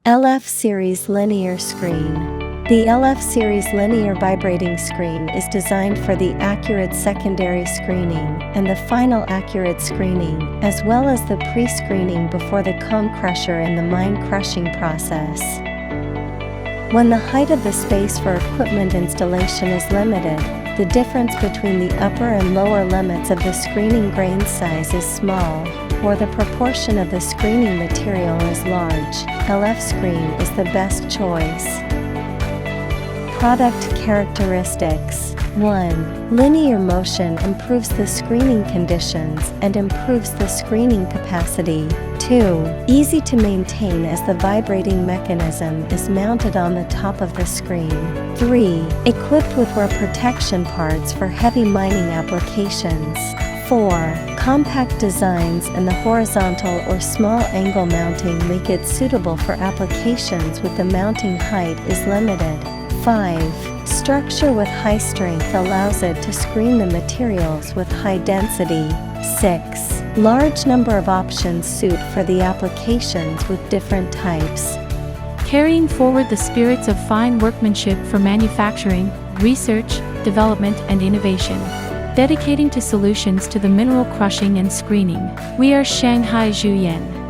LF Series Linear Screen. The LF Series linear vibrating screen is designed for the accurate secondary screening and the final accurate screening, as well as the pre-screening before the cone crusher in the mine crushing process. When the height of the space for equipment installation is limited, the difference between the upper and lower limits of the screening grain size is small, or the proportion of the screening material is large, LF screen is the best choice. Product characteristics. 1. Linear motion improves the screening conditions and improves the screening capacity. 2. Easy to maintain as the vibrating mechanism is mounted on the top of the screen. 3. Equipped with wear protection parts for heavy mining applications. 4. Compact designs and the horizontal or small angle mounting make it suitable for applications with the mounting height is limited. 5. Structure with high strength allows it to screen the materials with high density. 6. Large number of options suit for the applications with different types. Carrying forward the spirits of fine workmanship for manufacturing, research, development and innovation. Dedicating to solutions to the mineral crushing and screening. We are Shanghai Zhuyan.